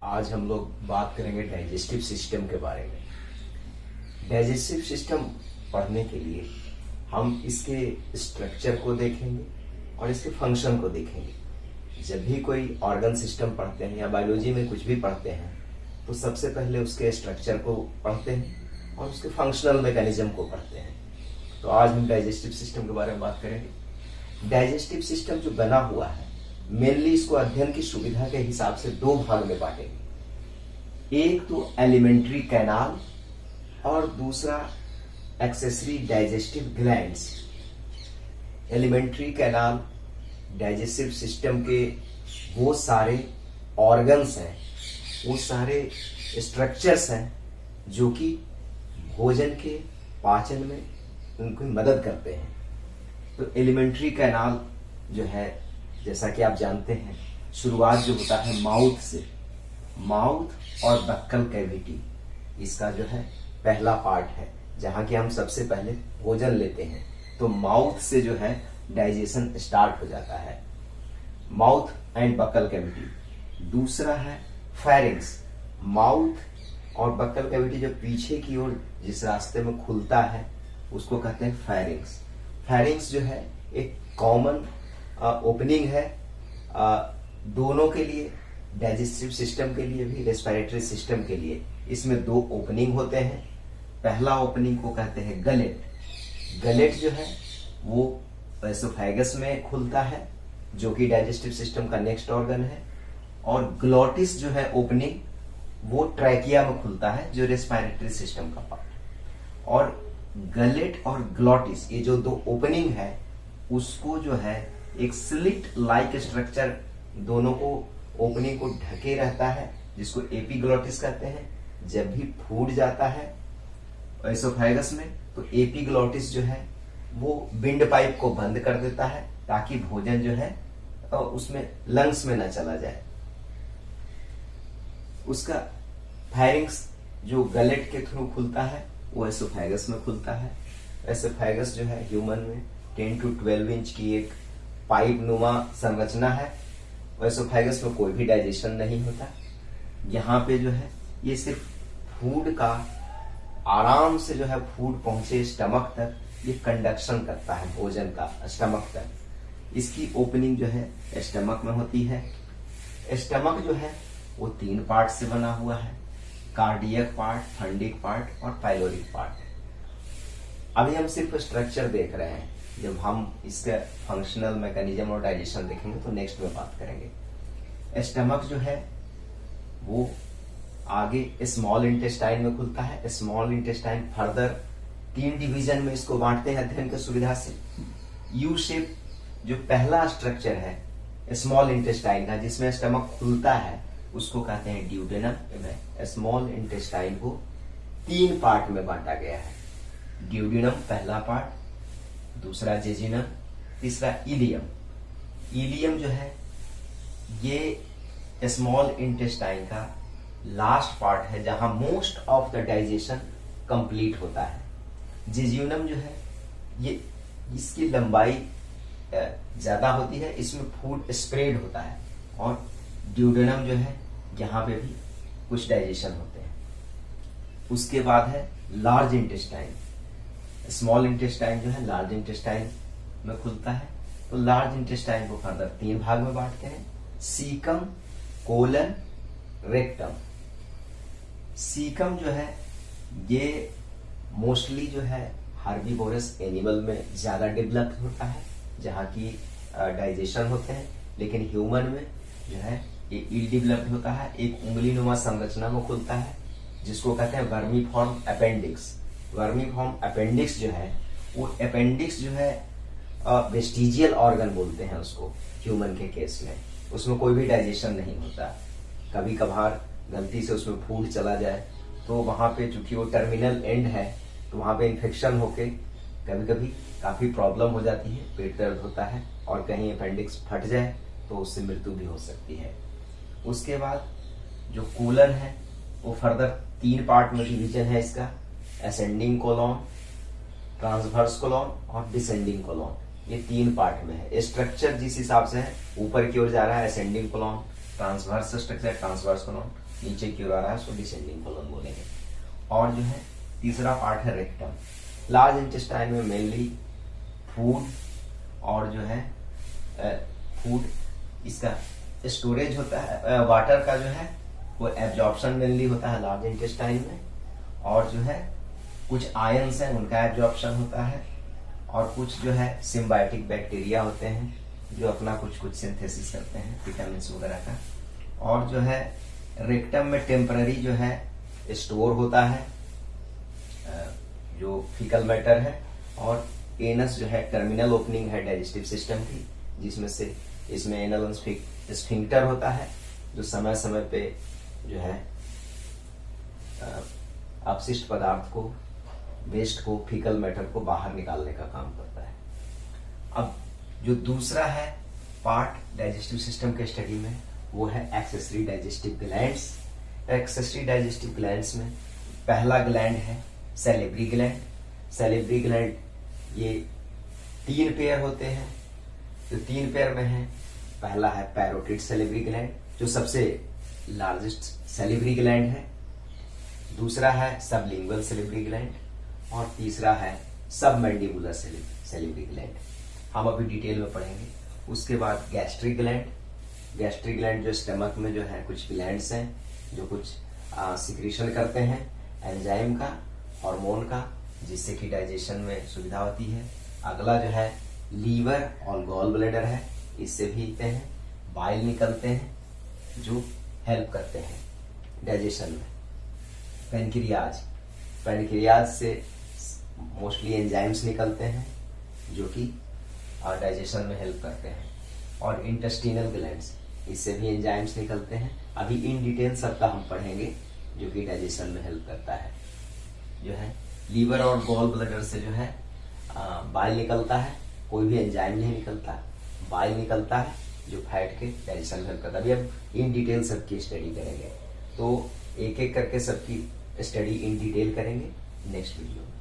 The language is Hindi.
आज हम लोग बात करेंगे डाइजेस्टिव सिस्टम के बारे में। डाइजेस्टिव सिस्टम पढ़ने के लिए हम इसके स्ट्रक्चर को देखेंगे और इसके फंक्शन को देखेंगे। जब भी कोई ऑर्गन सिस्टम पढ़ते हैं या बायोलॉजी में कुछ भी पढ़ते हैं तो सबसे पहले उसके स्ट्रक्चर को पढ़ते हैं और उसके फंक्शनल मैकेनिज्म को पढ़ते हैं। तो आज हम डाइजेस्टिव सिस्टम के बारे में बात करेंगे। डाइजेस्टिव सिस्टम जो बना हुआ है मेनली इसको अध्ययन की सुविधा के हिसाब से दो भाग में बांटेंगे। एक तो एलिमेंट्री कैनाल और दूसरा accessory digestive glands. Alimentary canal digestive system के वो सारे ऑर्गन्स हैं, वो सारे स्ट्रक्चर्स हैं जो कि भोजन के पाचन में उनको मदद करते हैं। तो एलिमेंट्री कैनाल जो है, जैसा कि आप जानते हैं, शुरुआत जो होता है माउथ से, माउथ और बक्कल कैविटी इसका जो है पहला पार्ट है जहां कि हम सबसे पहले भोजन लेते हैं। तो माउथ से जो है डाइजेशन स्टार्ट हो जाता है, माउथ एंड बक्कल कैविटी। दूसरा है फेरिंग्स। माउथ और बक्कल कैविटी जो पीछे की ओर जिस रास्ते में खुलता है उसको कहते हैं फेरिंग्स। फेरिंग्स जो है एक कॉमन ओपनिंग है दोनों के लिए, डाइजेस्टिव सिस्टम के लिए भी, रेस्पिरेटरी सिस्टम के लिए। इसमें दो ओपनिंग होते हैं। पहला ओपनिंग को कहते हैं गलेट। गलेट जो है वो एसोफेगस में खुलता है जो कि डाइजेस्टिव सिस्टम का नेक्स्ट ऑर्गन है। और ग्लोटिस जो है ओपनिंग वो ट्रैकिया में खुलता है जो रेस्पिरेटरी सिस्टम का पार्ट। और गलेट और ग्लोटिस ये जो दो ओपनिंग है उसको जो है एक स्लिट लाइक स्ट्रक्चर दोनों को ओपनिंग को ढके रहता है जिसको एपीग्लोटिस कहते हैं। जब भी फूड जाता है एसोफेगस में तो एपीग्लोटिस जो है वो विंड पाइप को बंद कर देता है ताकि भोजन जो है उसमें लंग्स में न चला जाए। उसका फेरिंग्स जो गलेट के थ्रू खुलता है वो एसोफेगस में खुलता है। एसोफेगस जो है ह्यूमन में 10 to 12 इंच की एक पाइप नुमा संरचना है। एसोफेगस में कोई भी डाइजेशन नहीं होता। यहाँ पे जो है ये सिर्फ फूड का आराम से जो है फूड पहुंचे स्टमक तक, ये कंडक्शन करता है भोजन का स्टमक तक। इसकी ओपनिंग जो है स्टमक में होती है। स्टमक जो है वो 3 पार्ट से बना हुआ है, कार्डियक पार्ट, फंडिक पार्ट और पाइलोरिक पार्ट। अभी हम सिर्फ स्ट्रक्चर देख रहे हैं, जब हम इसका फंक्शनल मैकेनिज्म और डाइजेशन देखेंगे तो नेक्स्ट में बात करेंगे। स्टमक जो है वो आगे स्मॉल इंटेस्टाइन में खुलता है। स्मॉल इंटेस्टाइन फर्दर 3 डिवीजन में इसको बांटते हैं अध्ययन की सुविधा से। यू शेप जो पहला स्ट्रक्चर है स्मॉल इंटेस्टाइन का जिसमें स्टमक खुलता है उसको कहते हैं ड्यूडेनम। स्मॉल इंटेस्टाइन को 3 पार्ट में बांटा गया है। ड्यूडेनम पहला पार्ट, दूसरा जेजिनम, तीसरा इलियम। इलियम जो है ये स्मॉल इंटेस्टाइन का लास्ट पार्ट है जहां most of the digestion complete होता है। जेजिनम जो है ये इसकी लंबाई ज्यादा होती है, इसमें फूड स्प्रेड होता है। और ड्यूडेनम जो है यहाँ पे भी कुछ डाइजेशन होते हैं। उसके बाद है लार्ज इंटेस्टाइन। स्मॉल इंटेस्टाइन जो है लार्ज इंटेस्टाइन में खुलता है। तो लार्ज इंटेस्टाइन को फर्दर 3 भाग में बांटते हैं, सीकम, कोलन, रेक्टम। सीकम जो है ये मोस्टली जो है हार्बीवोरस एनिमल में ज्यादा डेवलप होता है जहाँ की डाइजेशन होते हैं, लेकिन ह्यूमन में जो है ये इल डेवलप्ड होता है। एक उंगली नुमा संरचना में खुलता है जिसको कहते हैं वर्मीफॉर्म अपेंडिक्स। वर्मीफॉर्म अपेंडिक्स जो है वो अपेंडिक्स जो है वेस्टिजियल ऑर्गन बोलते हैं उसको ह्यूमन के केस में। उसमें कोई भी डाइजेशन नहीं होता। कभी कभार गलती से उसमें फूड चला जाए तो वहां पे चूंकि वो टर्मिनल एंड है तो वहां पे इन्फेक्शन होके कभी कभी काफी प्रॉब्लम हो जाती है, पेट दर्द होता है और कहीं अपेंडिक्स फट जाए तो उससे मृत्यु भी हो सकती है। उसके बाद जो कोलन है वो फर्दर 3 पार्ट में डिवीजन है इसका, असेंडिंग कोलन, ट्रांसवर्स कोलन और डिसेंडिंग कोलन। ये 3 पार्ट में है। स्ट्रक्चर जिस हिसाब से है ऊपर की ओर जा रहा है ascending colon, transverse structure transverse colon, नीचे की ओर आ रहा है उसको डिसेंडिंग कोलन बोलेंगे। और जो है तीसरा पार्ट है रेक्टम। लार्ज इंटेस्टाइन में मेनली फूड और जो है फूड इसका स्टोरेज होता है, वाटर का जो है वो एब्जॉर्प्शन मेनली होता है लार्ज इंटेस्टाइन में, और जो है कुछ आयंस हैं उनका एब्जॉर्प्शन होता है, और कुछ जो है सिम्बायोटिक बैक्टीरिया होते हैं जो अपना कुछ सिंथेसिस करते हैं विटामिन वगैरह का। और जो है रेक्टम में टेम्पररी जो है स्टोर होता है जो फीकल मैटर है, और एनस जो है टर्मिनल ओपनिंग है डाइजेस्टिव सिस्टम की, जिसमें से इसमें एनल स्फिंक्टर होता है जो समय समय पे जो है अपशिष्ट पदार्थ को, वेस्ट को, फीकल मैटर को बाहर निकालने का काम करता है। अब जो दूसरा है पार्ट डाइजेस्टिव सिस्टम के स्टडी में वो है accessory digestive glands. Accessory digestive glands में पहला ग्लैंड है सैलिवरी ग्लैंड। सैलिवरी ग्लैंड ये 3 पेयर होते हैं, जो 3 पेयर में है पहला है पैरोटिड सैलिवरी ग्लैंड जो सबसे लार्जेस्ट सैलिवरी ग्लैंड है, दूसरा है सबलिंगुअल सैलिवरी ग्लैंड, और तीसरा है सबमैंडिबुलर सैलिवरी ग्लैंड। हम अभी डिटेल में पढ़ेंगे। उसके बाद गैस्ट्रिक ग्लैंड। गैस्ट्रिक ग्लैंड जो स्टमक में जो है कुछ ग्लैंड्स हैं जो कुछ सिक्रीशन करते हैं एंजाइम का, हार्मोन का, जिससे कि डाइजेशन में सुविधा होती है। अगला जो है लीवर और गॉल ब्लैडर है, इससे भी होते हैं, बाइल निकलते हैं जो हेल्प करते हैं डाइजेशन में। पैनक्रियाज से मोस्टली एंजाइम्स निकलते हैं जो कि डाइजेशन में हेल्प करते हैं। और इंटेस्टिनल ग्लैंड्स, इससे भी एंजाइम्स निकलते हैं। अभी इन डिटेल सबका हम पढ़ेंगे जो कि डाइजेशन में हेल्प करता है। जो है लीवर और गॉल ब्लैडर से जो है बाइल निकलता है, कोई भी एंजाइम नहीं निकलता, बाइल निकलता है जो फैट के डाइजेशन में हेल्प करता है। अभी हम इन डिटेल सबकी स्टडी करेंगे, तो एक एक करके सबकी स्टडी इन डिटेल करेंगे नेक्स्ट वीडियो में।